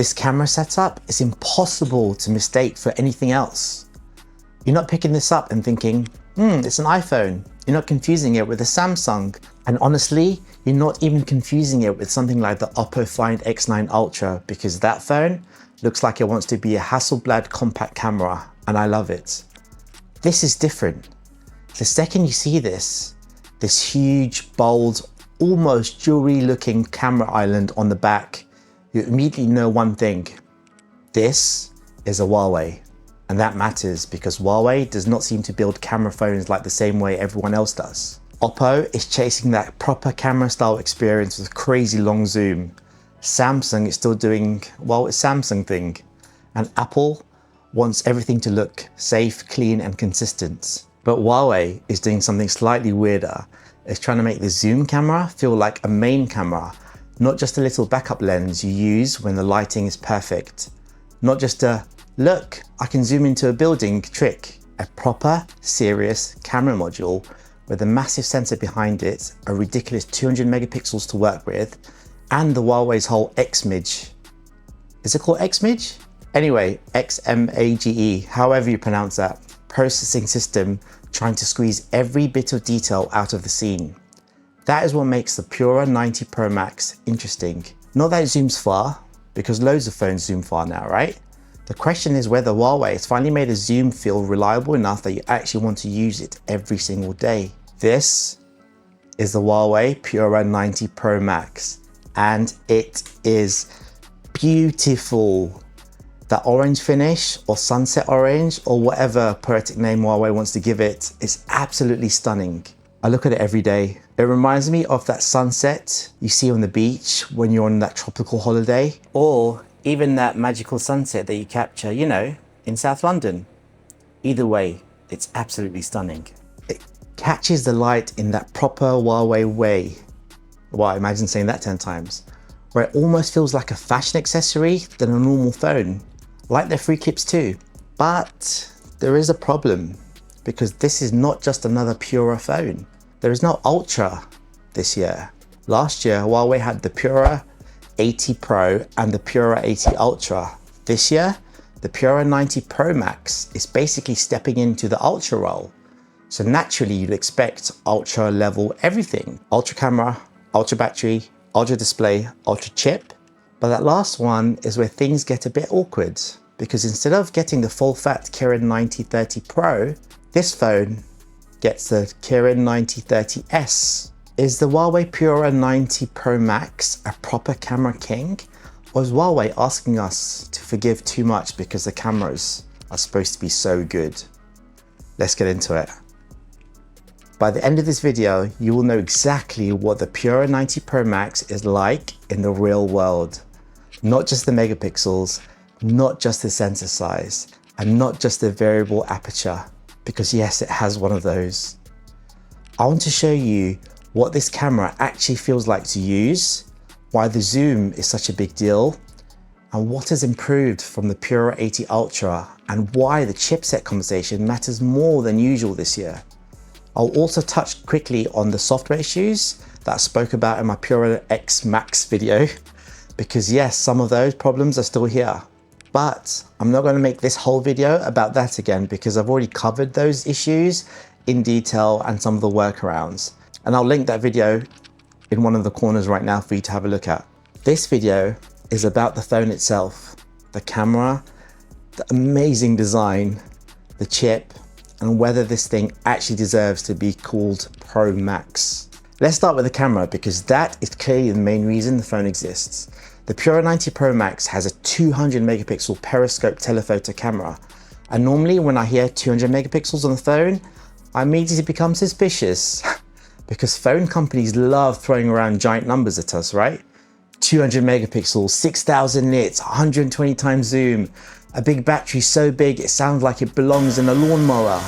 This camera setup is impossible to mistake for anything else. You're not picking this up and thinking, it's an iPhone. You're not confusing it with a Samsung. And honestly, you're not even confusing it with something like the Oppo Find X9 Ultra, because that phone looks like it wants to be a Hasselblad compact camera, and I love it. This is different. The second you see this huge, bold, almost jewelry looking camera island on the back, you immediately know one thing. This is a Huawei. And that matters because Huawei does not seem to build camera phones like the same way everyone else does. Oppo is chasing that proper camera style experience with crazy long zoom. Samsung is still doing, well, it's Samsung thing. And Apple wants everything to look safe, clean, and consistent. But Huawei is doing something slightly weirder. It's trying to make the zoom camera feel like a main camera, not just a little backup lens you use when the lighting is perfect. Not just a, look, I can zoom into a building trick. A proper, serious camera module with a massive sensor behind it, a ridiculous 200 megapixels to work with, and the Huawei's whole XMage. Is it called XMage? Anyway, XMAGE, however you pronounce that, processing system trying to squeeze every bit of detail out of the scene. That is what makes the Pura 90 Pro Max interesting. Not that it zooms far, because loads of phones zoom far now, right? The question is whether Huawei has finally made a zoom feel reliable enough that you actually want to use it every single day. This is the Huawei Pura 90 Pro Max, and it is beautiful. That orange finish, or sunset orange, or whatever poetic name Huawei wants to give it, is absolutely stunning. I look at it every day. It reminds me of that sunset you see on the beach when you're on that tropical holiday, or even that magical sunset that you capture, you know, in South London. Either way, it's absolutely stunning. It catches the light in that proper Huawei way. Well, imagine saying that 10 times. Where it almost feels like a fashion accessory than a normal phone. Like their free clips too. But there is a problem, because this is not just another Pura phone. There is no Ultra this year. Last year, Huawei had the Pura 80 Pro and the Pura 80 Ultra. This year, the Pura 90 Pro Max is basically stepping into the Ultra role. So naturally, you'd expect Ultra level everything. Ultra camera, Ultra battery, Ultra display, Ultra chip. But that last one is where things get a bit awkward, because instead of getting the full fat Kirin 9030 Pro, this phone gets the Kirin 9030S. Is the Huawei Pura 90 Pro Max a proper camera king? Or is Huawei asking us to forgive too much because the cameras are supposed to be so good? Let's get into it. By the end of this video, you will know exactly what the Pura 90 Pro Max is like in the real world. Not just the megapixels, not just the sensor size, and not just the variable aperture, because yes, it has one of those. I want to show you what this camera actually feels like to use, why the zoom is such a big deal, and what has improved from the Pura 80 Ultra, and why the chipset conversation matters more than usual this year. I'll also touch quickly on the software issues that I spoke about in my Pura X Max video, because yes, some of those problems are still here. But I'm not going to make this whole video about that again, because I've already covered those issues in detail and some of the workarounds. And I'll link that video in one of the corners right now for you to have a look at. This video is about the phone itself, the camera, the amazing design, the chip, and whether this thing actually deserves to be called Pro Max. Let's start with the camera, because that is clearly the main reason the phone exists. The Pura 90 Pro Max has a 200 megapixel periscope telephoto camera. And normally when I hear 200 megapixels on the phone, I immediately become suspicious. Because phone companies love throwing around giant numbers at us, right? 200 megapixels, 6,000 nits, 120 times zoom, a big battery so big it sounds like it belongs in a lawnmower.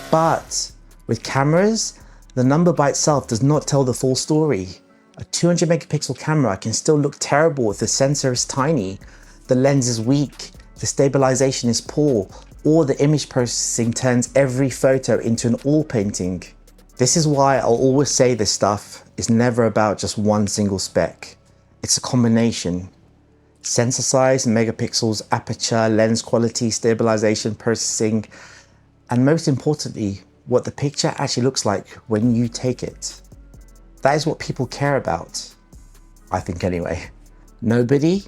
But with cameras, the number by itself does not tell the full story. A 200 megapixel camera can still look terrible if the sensor is tiny, the lens is weak, the stabilization is poor, or the image processing turns every photo into an oil painting. This is why I'll always say this stuff is never about just one single spec. It's a combination. Sensor size, megapixels, aperture, lens quality, stabilization, processing, and most importantly, what the picture actually looks like when you take it. That is what people care about, I think anyway. Nobody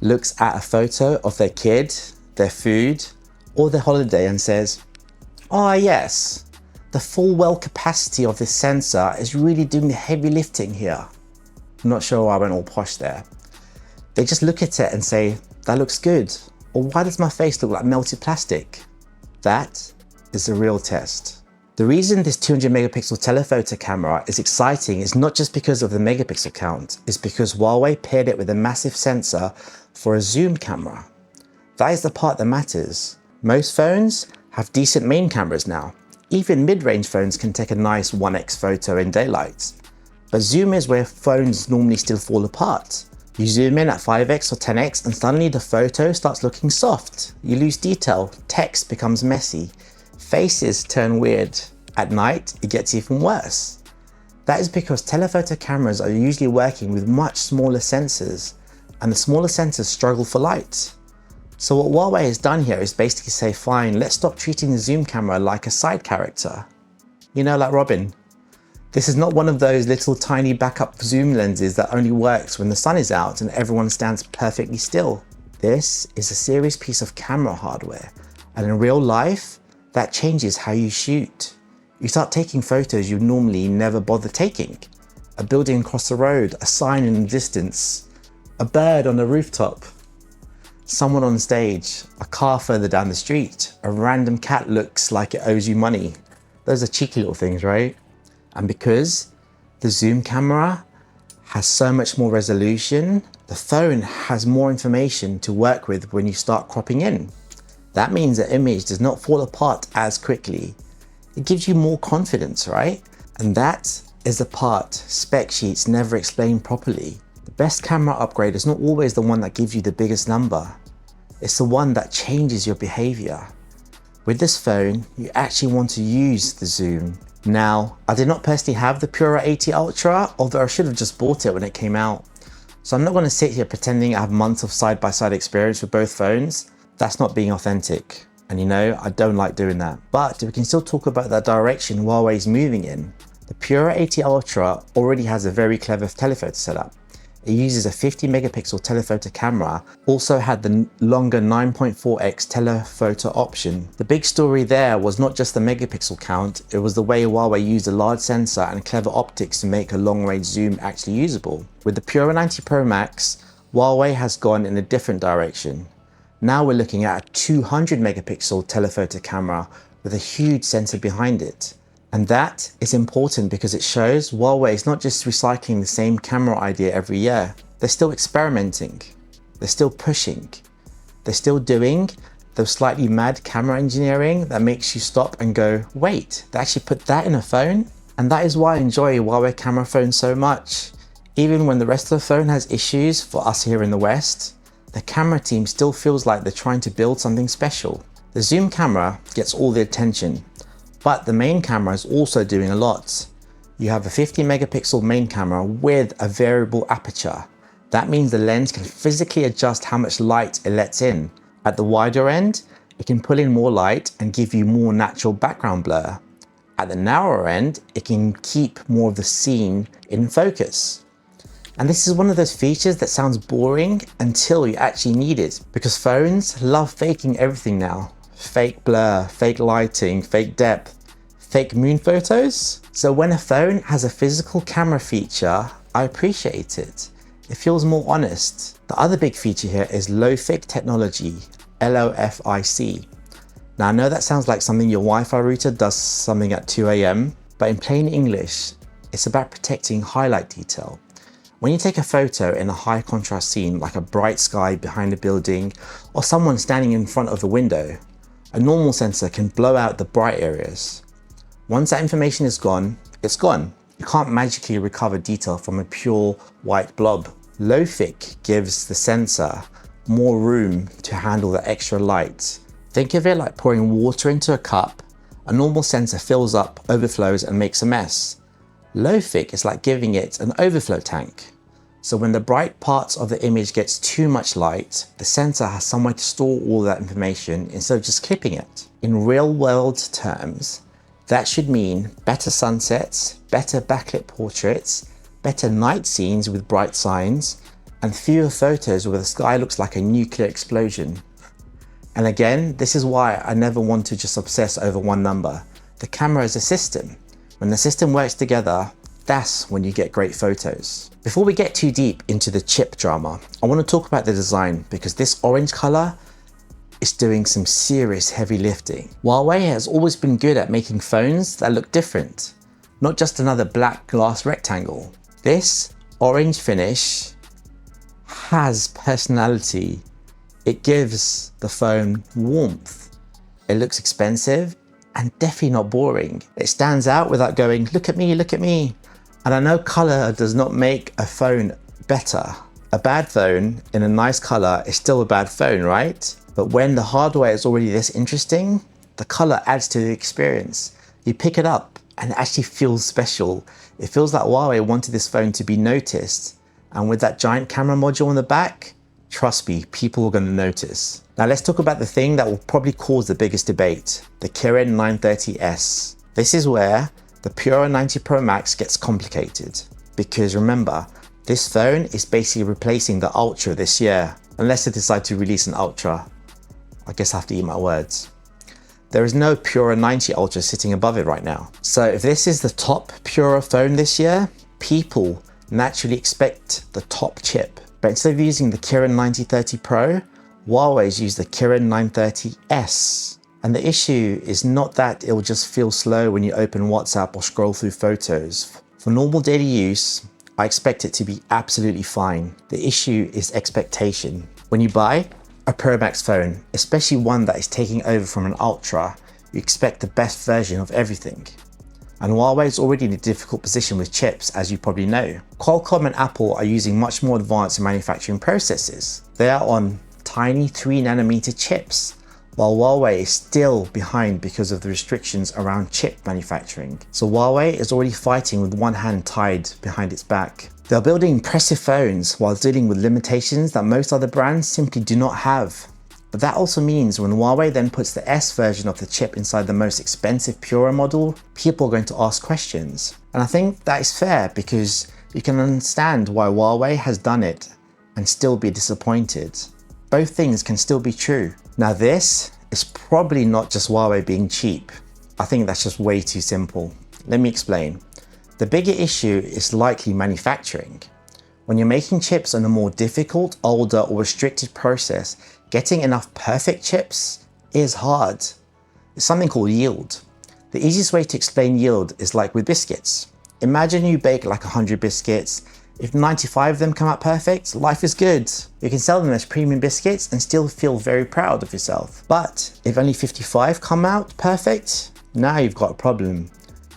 looks at a photo of their kid, their food, or their holiday and says, "Oh yes, the full well capacity of this sensor is really doing the heavy lifting here." I'm not sure why I went all posh there. They just look at it and say, "That looks good," or "Why does my face look like melted plastic?" That is the real test. The reason this 200 megapixel telephoto camera is exciting is not just because of the megapixel count, it's because Huawei paired it with a massive sensor for a zoom camera. That is the part that matters. Most phones have decent main cameras now. Even mid-range phones can take a nice 1x photo in daylight. But zoom is where phones normally still fall apart. You zoom in at 5x or 10x and suddenly the photo starts looking soft. You lose detail, text becomes messy, faces turn weird. At night, it gets even worse. That is because telephoto cameras are usually working with much smaller sensors, and the smaller sensors struggle for light. So what Huawei has done here is basically say, fine, let's stop treating the zoom camera like a side character. You know, like Robin. This is not one of those little tiny backup zoom lenses that only works when the sun is out and everyone stands perfectly still. This is a serious piece of camera hardware, and in real life, that changes how you shoot. You start taking photos you normally never bother taking. A building across the road, a sign in the distance, a bird on the rooftop, someone on stage, a car further down the street, a random cat looks like it owes you money. Those are cheeky little things, right? And because the zoom camera has so much more resolution, the phone has more information to work with when you start cropping in. That means the image does not fall apart as quickly. It gives you more confidence, right? And that is the part spec sheets never explain properly. The best camera upgrade is not always the one that gives you the biggest number. It's the one that changes your behavior. With this phone, you actually want to use the zoom. Now, I did not personally have the Pura 80 Ultra, although I should have just bought it when it came out. So I'm not going to sit here pretending I have months of side-by-side experience with both phones. That's not being authentic. And you know, I don't like doing that. But we can still talk about that direction Huawei is moving in. The Pura 80 Ultra already has a very clever telephoto setup. It uses a 50 megapixel telephoto camera, also had the longer 9.4x telephoto option. The big story there was not just the megapixel count, it was the way Huawei used a large sensor and clever optics to make a long range zoom actually usable. With the Pura 90 Pro Max, Huawei has gone in a different direction. Now we're looking at a 200 megapixel telephoto camera with a huge sensor behind it. And that is important because it shows Huawei is not just recycling the same camera idea every year. They're still experimenting. They're still pushing. They're still doing the slightly mad camera engineering that makes you stop and go, wait, they actually put that in a phone? And that is why I enjoy Huawei camera phones so much. Even when the rest of the phone has issues for us here in the West, the camera team still feels like they're trying to build something special. The zoom camera gets all the attention, but the main camera is also doing a lot. You have a 50 megapixel main camera with a variable aperture. That means the lens can physically adjust how much light it lets in. At the wider end, it can pull in more light and give you more natural background blur. At the narrower end, it can keep more of the scene in focus. And this is one of those features that sounds boring until you actually need it, because phones love faking everything now. Fake blur, fake lighting, fake depth, fake moon photos. So when a phone has a physical camera feature, I appreciate it. It feels more honest. The other big feature here is LOFIC technology, LOFIC. Now I know that sounds like something your Wi-Fi router does something at 2 AM, but in plain English, it's about protecting highlight detail. When you take a photo in a high contrast scene, like a bright sky behind a building or someone standing in front of the window, a normal sensor can blow out the bright areas. Once that information is gone, it's gone. You can't magically recover detail from a pure white blob. LOFIC gives the sensor more room to handle the extra light. Think of it like pouring water into a cup. A normal sensor fills up, overflows and makes a mess. LOFIC is like giving it an overflow tank. So when the bright parts of the image gets too much light, the sensor has somewhere to store all that information instead of just clipping it. In real world terms, that should mean better sunsets, better backlit portraits, better night scenes with bright signs, and fewer photos where the sky looks like a nuclear explosion. And again, this is why I never want to just obsess over one number. The camera is a system. When the system works together, that's when you get great photos. Before we get too deep into the chip drama, I want to talk about the design because this orange color is doing some serious heavy lifting. Huawei has always been good at making phones that look different, not just another black glass rectangle. This orange finish has personality. It gives the phone warmth. It looks expensive and definitely not boring. It stands out without going, look at me, look at me. And I know color does not make a phone better. A bad phone in a nice color is still a bad phone, right? But when the hardware is already this interesting, the color adds to the experience. You pick it up and it actually feels special. It feels like Huawei wanted this phone to be noticed. And with that giant camera module on the back, trust me, people are going to notice. Now let's talk about the thing that will probably cause the biggest debate, the Kirin 930S. This is where the Pura 90 Pro Max gets complicated. Because remember, this phone is basically replacing the Ultra this year, unless they decide to release an Ultra. I guess I have to eat my words. There is no Pura 90 Ultra sitting above it right now. So if this is the top Pura phone this year, people naturally expect the top chip. But instead of using the Kirin 9030 Pro, Huawei's used the Kirin 930S. And the issue is not that it will just feel slow when you open WhatsApp or scroll through photos. For normal daily use, I expect it to be absolutely fine. The issue is expectation. When you buy a Pro Max phone, especially one that is taking over from an Ultra, you expect the best version of everything. And Huawei is already in a difficult position with chips, as you probably know. Qualcomm and Apple are using much more advanced manufacturing processes. They are on tiny 3nm chips, while Huawei is still behind because of the restrictions around chip manufacturing. So Huawei is already fighting with one hand tied behind its back. They're building impressive phones while dealing with limitations that most other brands simply do not have. But that also means when Huawei then puts the S version of the chip inside the most expensive Pura model, people are going to ask questions. And I think that is fair because you can understand why Huawei has done it and still be disappointed. Both things can still be true. Now this is probably not just Huawei being cheap. I think that's just way too simple. Let me explain. The bigger issue is likely manufacturing. When you're making chips on a more difficult, older or restricted process, getting enough perfect chips is hard. It's something called yield. The easiest way to explain yield is like with biscuits. Imagine you bake like 100 biscuits. If 95 of them come out perfect, life is good. You can sell them as premium biscuits and still feel very proud of yourself. But if only 55 come out perfect, now you've got a problem.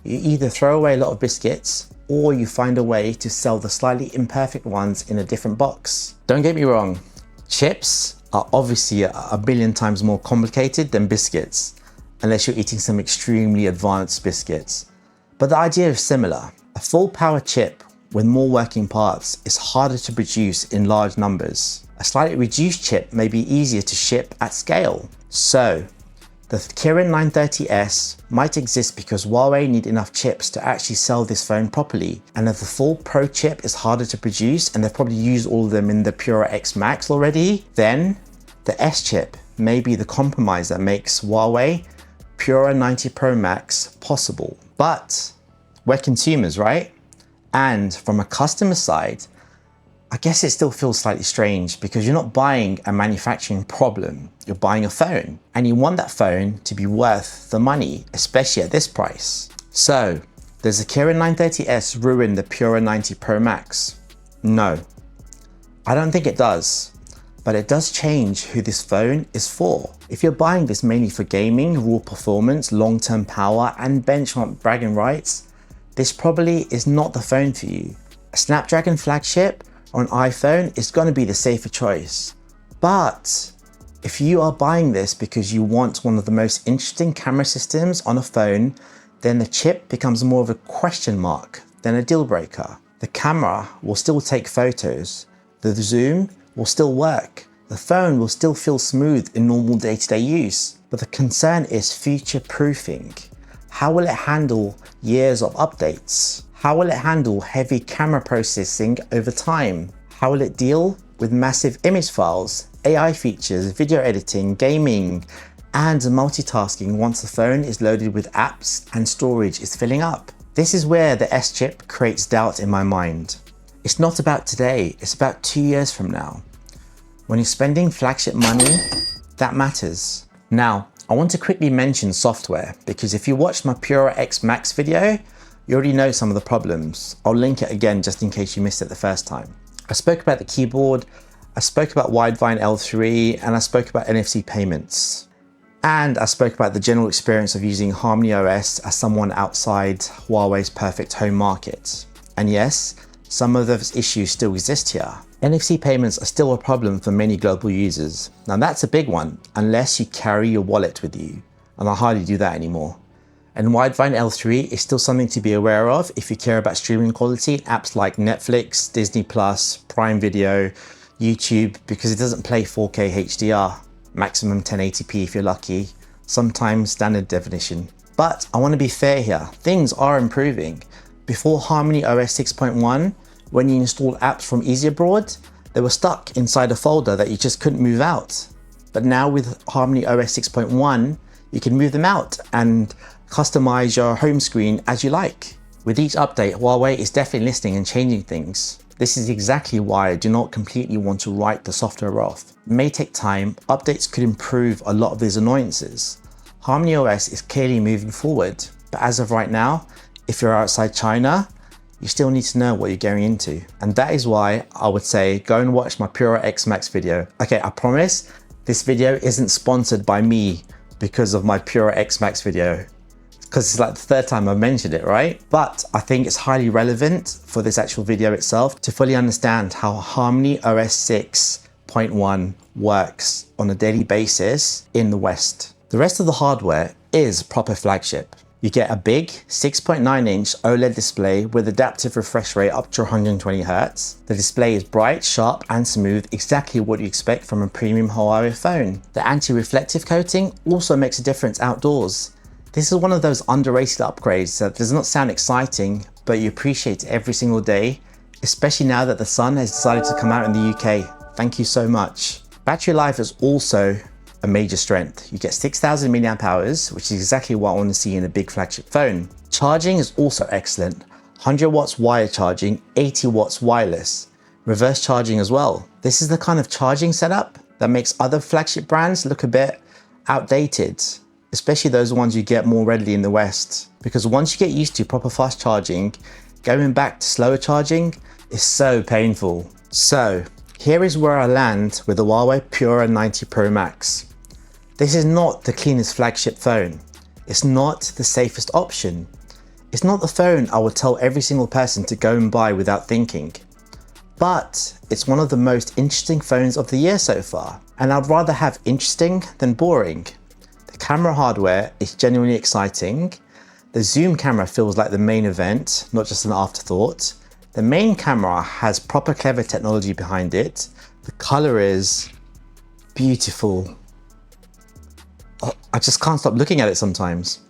You either throw away a lot of biscuits or you find a way to sell the slightly imperfect ones in a different box. Don't get me wrong, chips are obviously a billion times more complicated than biscuits, unless you're eating some extremely advanced biscuits. But the idea is similar. A full power chip with more working parts is harder to produce in large numbers. A slightly reduced chip may be easier to ship at scale. So, the Kirin 930S might exist because Huawei need enough chips to actually sell this phone properly. And if the full Pro chip is harder to produce and they've probably used all of them in the Pura X Max already, then the S chip may be the compromise that makes Huawei Pura 90 Pro Max possible. But we're consumers, right? And from a customer side, I guess it still feels slightly strange because you're not buying a manufacturing problem, you're buying a phone. And you want that phone to be worth the money, especially at this price. So, does the Kirin 930S ruin the Pura 90 Pro Max? No, I don't think it does. But it does change who this phone is for. If you're buying this mainly for gaming, raw performance, long-term power, and benchmark bragging rights, this probably is not the phone for you. A Snapdragon flagship or an iPhone is going to be the safer choice. But if you are buying this because you want one of the most interesting camera systems on a phone, then the chip becomes more of a question mark than a deal breaker. The camera will still take photos, the zoom will still work, the phone will still feel smooth in normal day-to-day use, but the concern is future-proofing. How will it handle years of updates? How will it handle heavy camera processing over time? How will it deal with massive image files, AI features, video editing, gaming, and multitasking once the phone is loaded with apps and storage is filling up? This is where the S chip creates doubt in my mind. It's not about today, it's about 2 years from now. When you're spending flagship money, that matters. Now, I want to quickly mention software, because if you watched my Pura X Max video, you already know some of the problems. I'll link it again just in case you missed it the first time. I spoke about the keyboard, I spoke about Widevine L3, and I spoke about NFC payments. And I spoke about the general experience of using HarmonyOS as someone outside Huawei's perfect home market. And yes, some of those issues still exist here. NFC payments are still a problem for many global users. Now that's a big one, unless you carry your wallet with you, and I hardly do that anymore. And Widevine L3 is still something to be aware of if you care about streaming quality in apps like Netflix, Disney+, Prime Video, YouTube, because it doesn't play 4K HDR. Maximum 1080p if you're lucky, sometimes standard definition. But I want to be fair here, things are improving. Before HarmonyOS 6.1, when you installed apps from Easy Abroad, they were stuck inside a folder that you just couldn't move out. But now with HarmonyOS 6.1, you can move them out and customize your home screen as you like. With each update, Huawei is definitely listening and changing things. This is exactly why I do not completely want to write the software off. It may take time, updates could improve a lot of these annoyances. HarmonyOS is clearly moving forward, but as of right now, if you're outside China, you still need to know what you're going into. And that is why I would say go and watch my Pura X Max video. Okay, I promise this video isn't sponsored by me because of my Pura X Max video, because it's like the third time I've mentioned it, right? But I think it's highly relevant for this actual video itself to fully understand how HarmonyOS 6.1 works on a daily basis in the West. The rest of the hardware is proper flagship. You get a big 6.9-inch OLED display with adaptive refresh rate up to 120 Hz. The display is bright, sharp, and smooth, exactly what you expect from a premium Huawei phone. The anti-reflective coating also makes a difference outdoors. This is one of those underrated upgrades that does not sound exciting, but you appreciate it every single day, especially now that the sun has decided to come out in the UK. Thank you so much. Battery life is also a major strength. You get 6,000 mAh, which is exactly what I want to see in a big flagship phone. Charging is also excellent. 100 watts wire charging, 80 watts wireless. Reverse charging as well. This is the kind of charging setup that makes other flagship brands look a bit outdated, especially those ones you get more readily in the West. Because once you get used to proper fast charging, going back to slower charging is so painful. So here is where I land with the Huawei Pura 90 Pro Max. This is not the cleanest flagship phone. It's not the safest option. It's not the phone I would tell every single person to go and buy without thinking. But it's one of the most interesting phones of the year so far. And I'd rather have interesting than boring. The camera hardware is genuinely exciting. The zoom camera feels like the main event, not just an afterthought. The main camera has proper clever technology behind it. The color is beautiful. I just can't stop looking at it sometimes.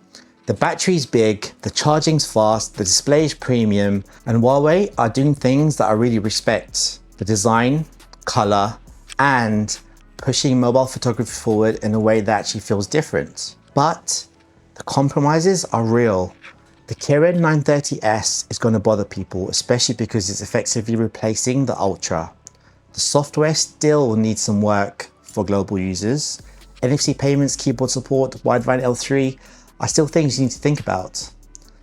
The battery's big, the charging's fast, the display is premium, and Huawei are doing things that I really respect. The design, color, and pushing mobile photography forward in a way that actually feels different. But the compromises are real. The Kirin 930S is going to bother people, especially because it's effectively replacing the Ultra. The software still needs some work for global users. NFC payments, keyboard support, Widevine L3 are still things you need to think about.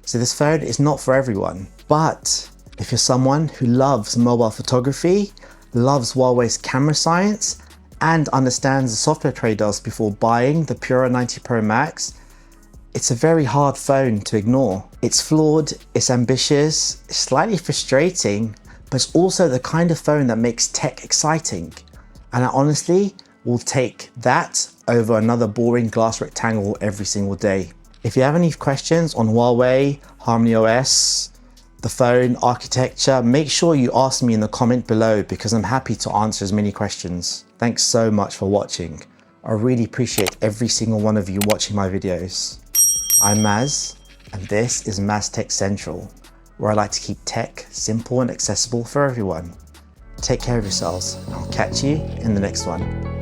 So this phone is not for everyone. But if you're someone who loves mobile photography, loves Huawei's camera science, and understands the software trade-offs before buying the Pura 90 Pro Max, it's a very hard phone to ignore. It's flawed, it's ambitious, it's slightly frustrating, but it's also the kind of phone that makes tech exciting. And I honestly will take that over another boring glass rectangle every single day. If you have any questions on Huawei, HarmonyOS, the phone, architecture, make sure you ask me in the comment below because I'm happy to answer as many questions. Thanks so much for watching. I really appreciate every single one of you watching my videos. I'm Maz, and this is MazTechCentral, where I like to keep tech simple and accessible for everyone. Take care of yourselves, and I'll catch you in the next one.